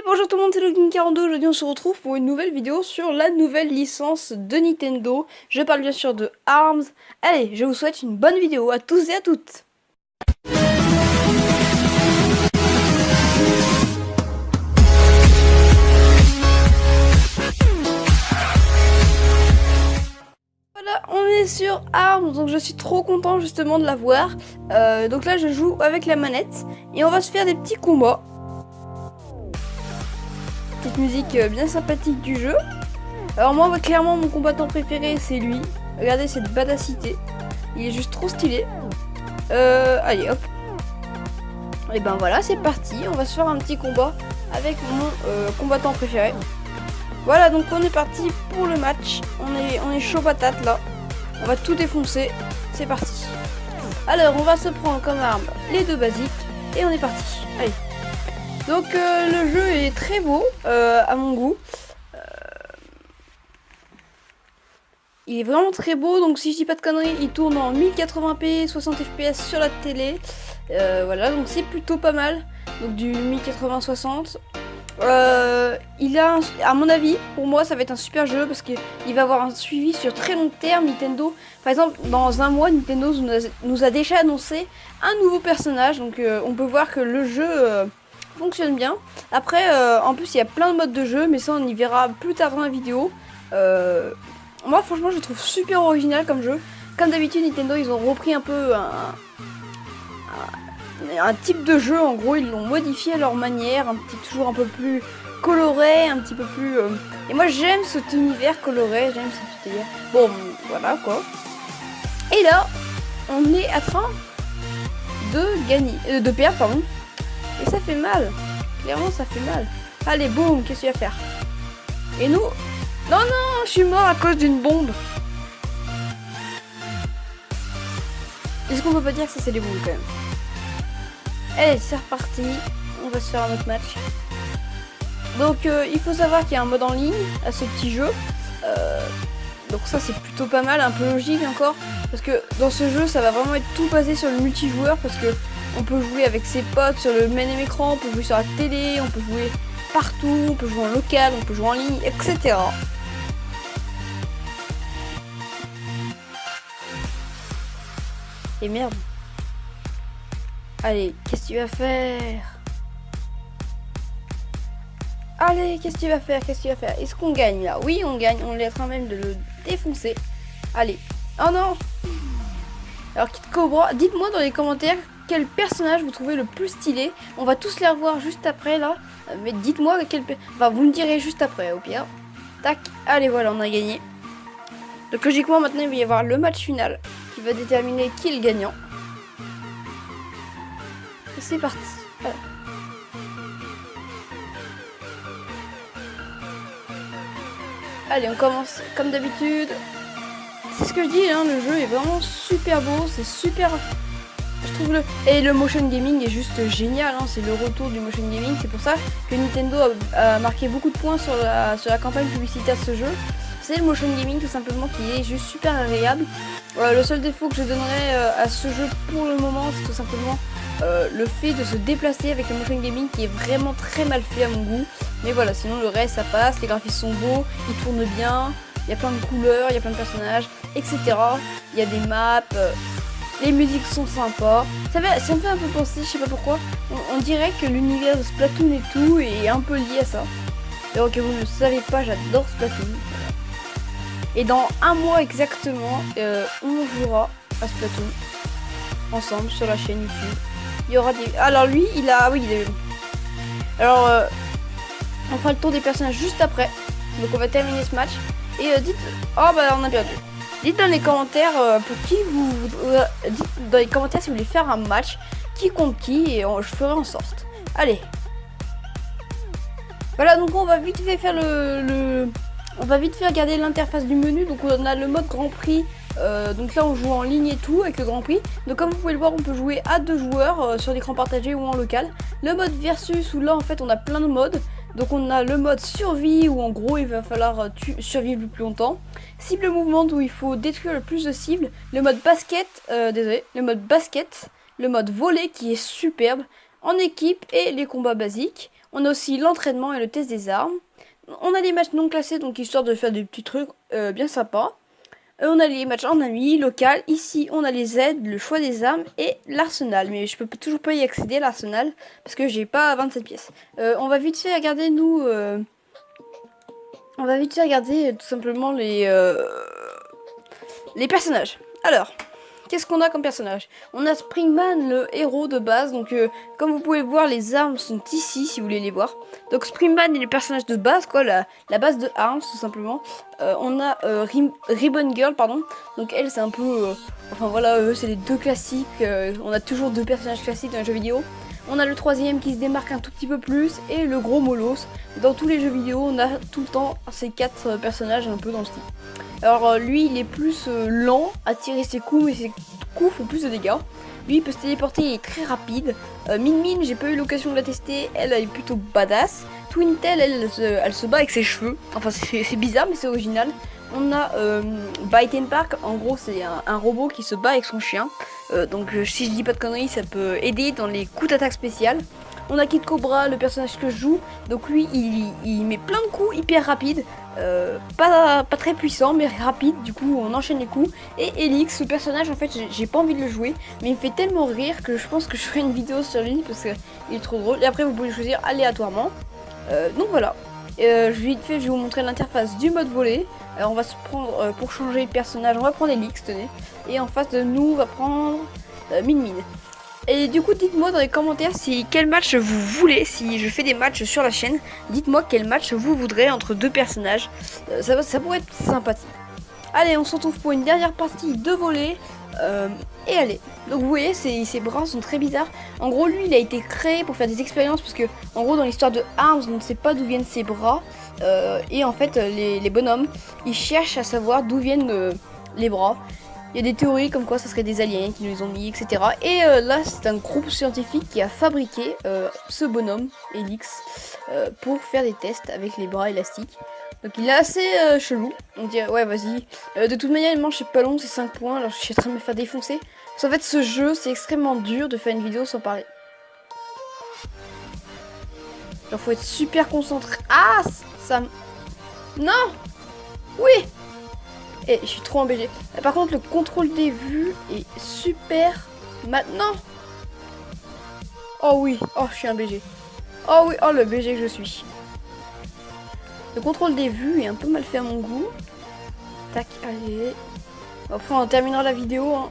Bonjour tout le monde, c'est Logging42. Aujourd'hui on se retrouve pour une nouvelle vidéo sur la nouvelle licence de Nintendo. Je parle bien sûr de ARMS. Allez, je vous souhaite une bonne vidéo à tous et à toutes. Voilà, on est sur ARMS, donc je suis trop content justement de l'avoir. Donc là je joue avec la manette et on va se faire des petits combats. Petite musique bien sympathique du jeu. Alors moi clairement mon combattant préféré c'est lui. Regardez cette badacité. Il est juste trop stylé. Allez hop. Et ben voilà, c'est parti. On va se faire un petit combat avec mon combattant préféré. Voilà, donc on est parti pour le match. On est chaud patate là. On va tout défoncer. C'est parti. Alors on va se prendre comme arme les deux basiques. Et on est parti. Allez. Donc le jeu est très beau à mon goût. Il est vraiment très beau, donc si je dis pas de conneries, il tourne en 1080p, 60 fps sur la télé. Voilà, donc c'est plutôt pas mal. Donc du 1080-60. Il a, à mon avis, pour moi, ça va être un super jeu parce qu'il va avoir un suivi sur très long terme. Nintendo, par exemple, dans un mois, Nintendo nous a déjà annoncé un nouveau personnage. Donc on peut voir que le jeu fonctionne bien. Après, en plus, il y a plein de modes de jeu, mais ça, on y verra plus tard dans la vidéo. Moi, franchement, je le trouve super original comme jeu. Comme d'habitude, Nintendo, ils ont repris un peu un type de jeu. En gros, ils l'ont modifié à leur manière, toujours un peu plus coloré, un petit peu plus... Et moi, j'aime cet univers coloré, j'aime cet univers... Bon, voilà, quoi. Et là, on est en train de gagner... de perdre, pardon. Et ça fait mal. Clairement, ça fait mal. Allez, boum, qu'est-ce qu'il va faire? Et nous... Non, non, je suis mort à cause d'une bombe. Est-ce qu'on peut pas dire que ça c'est des bombes quand même? Allez, c'est reparti. On va se faire un autre match. Donc, il faut savoir qu'il y a un mode en ligne à ce petit jeu. Donc ça c'est plutôt pas mal, un peu logique encore. Parce que dans ce jeu, ça va vraiment être tout basé sur le multijoueur. Parce que on peut jouer avec ses potes sur le même écran, on peut jouer sur la télé, on peut jouer partout, on peut jouer en local, on peut jouer en ligne, etc. Et merde. Allez, qu'est-ce que tu vas faire? Allez, qu'est-ce que tu vas faire? Qu'est-ce que tu vas faire? Est-ce qu'on gagne là? Oui, on gagne. On est en train même de le défoncer. Allez. Oh non! Alors, Kid Cobra, dites-moi dans les commentaires quel personnage vous trouvez le plus stylé. On va tous les revoir juste après là. Mais dites-moi quel... Enfin, vous me direz juste après, au pire. Tac. Allez, voilà, on a gagné. Donc, logiquement, maintenant, il va y avoir le match final qui va déterminer qui est le gagnant. Et c'est parti. Voilà. Allez, on commence comme d'habitude. C'est ce que je dis, hein, le jeu est vraiment super beau, c'est super... Je trouve Et le motion gaming est juste génial, hein, c'est le retour du motion gaming. C'est pour ça que Nintendo a marqué beaucoup de points sur la campagne publicitaire de ce jeu. C'est le motion gaming tout simplement qui est juste super agréable. Le seul défaut que je donnerais à ce jeu pour le moment, c'est tout simplement le fait de se déplacer avec le motion gaming qui est vraiment très mal fait à mon goût. Mais voilà, sinon le reste ça passe, les graphismes sont beaux, ils tournent bien, il y a plein de couleurs, il y a plein de personnages, etc. Il y a des maps, les musiques sont sympas. Ça me fait un peu penser, je sais pas pourquoi, on dirait que l'univers de Splatoon et tout est un peu lié à ça. Alors que vous ne le savez pas, j'adore Splatoon. Et dans un mois exactement, on jouera à Splatoon ensemble sur la chaîne YouTube. Il y aura des... Alors lui, il a... Oui, il est... Alors, on fera le tour des personnages juste après. Donc on va terminer ce match. Et dites... Oh bah on a perdu. Dites dans les commentaires pour qui vous... dites dans les commentaires si vous voulez faire un match. Qui contre qui et je ferai en sorte. Allez. Voilà, donc on va vite fait faire On va vite fait regarder l'interface du menu. Donc on a le mode Grand Prix. Donc là on joue en ligne et tout avec le Grand Prix. Donc comme vous pouvez le voir, on peut jouer à 2 joueurs sur l'écran partagé ou en local. Le mode versus où là en fait on a plein de modes. Donc on a le mode survie où en gros il va falloir survivre le plus longtemps. Cible mouvement où il faut détruire le plus de cibles. Le mode basket, le mode basket. Le mode volley qui est superbe. En équipe et les combats basiques. On a aussi l'entraînement et le test des armes. On a les matchs non classés, donc histoire de faire des petits trucs bien sympas. On a les matchs en ami, local. Ici, on a les aides, le choix des armes et l'arsenal. Mais je peux toujours pas y accéder à l'arsenal parce que j'ai pas 27 pièces. On va vite fait regarder, on va vite fait regarder tout simplement les personnages. Alors, qu'est-ce qu'on a comme personnage? On a Springman, le héros de base. Donc, comme vous pouvez voir, les armes sont ici, si vous voulez les voir. Donc, Springman est le personnage de base, quoi, la base de armes, tout simplement. On a Ribbon Girl, pardon. Donc, elle, c'est un peu... enfin, voilà, c'est les deux classiques. On a toujours deux personnages classiques dans les jeux vidéo. On a le troisième qui se démarque un tout petit peu plus. Et le gros Molos. Dans tous les jeux vidéo, on a tout le temps ces quatre personnages un peu dans le style. Alors lui il est plus lent à tirer ses coups, mais ses coups font plus de dégâts. Lui il peut se téléporter, il est très rapide. Min Min, j'ai pas eu l'occasion de la tester, elle est plutôt badass. Twintel, elle se bat avec ses cheveux, enfin c'est bizarre mais c'est original. On a Bite and Park, en gros c'est un robot qui se bat avec son chien. Donc si je dis pas de conneries, ça peut aider dans les coups d'attaque spéciales. On a Kid Cobra, le personnage que je joue. Donc lui, il met plein de coups hyper rapides. Pas très puissant, mais rapide. Du coup, on enchaîne les coups. Et Elix, ce personnage, en fait, j'ai pas envie de le jouer. Mais il me fait tellement rire que je pense que je ferai une vidéo sur lui parce qu'il est trop drôle. Et après, vous pouvez le choisir aléatoirement. Donc voilà. Vite fait, je vais vous montrer l'interface du mode volet. Alors, on va se prendre, pour changer de personnage, on va prendre Elix, tenez. Et en face de nous, on va prendre Min Min. Et du coup, dites-moi dans les commentaires si quel match vous voulez, si je fais des matchs sur la chaîne. Dites-moi quel match vous voudrez entre deux personnages. Ça pourrait être sympathique. Allez, on se retrouve pour une dernière partie de volley. Et allez. Donc vous voyez, ses bras sont très bizarres. En gros, lui, il a été créé pour faire des expériences. Parce que, en gros, dans l'histoire de Arms, on ne sait pas d'où viennent ses bras. Et en fait, les bonhommes, ils cherchent à savoir d'où viennent les bras. Il y a des théories comme quoi ça serait des aliens qui nous les ont mis, etc. Et là, c'est un groupe scientifique qui a fabriqué ce bonhomme, Elix, pour faire des tests avec les bras élastiques. Donc il est assez chelou. On dirait, ouais, vas-y. De toute manière, il mange c'est pas long, c'est 5 points. Alors je suis en train de me faire défoncer. Parce qu'en fait, ce jeu, c'est extrêmement dur de faire une vidéo sans parler. Genre, faut être super concentré. Ah, ça... Non. Oui. Et je suis trop en BG. Par contre, le contrôle des vues est super maintenant. Oh oui, oh je suis un BG. Oh oui, oh le BG que je suis. Le contrôle des vues est un peu mal fait à mon goût. Tac, allez. Après, on terminera la vidéo. Hein.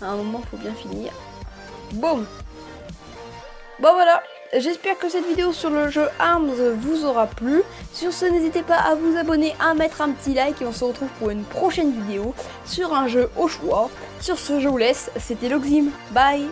À un moment, faut bien finir. Boum. Bon voilà. J'espère que cette vidéo sur le jeu Arms vous aura plu. Sur ce, n'hésitez pas à vous abonner, à mettre un petit like et on se retrouve pour une prochaine vidéo sur un jeu au choix. Sur ce, je vous laisse. C'était Loxim. Bye.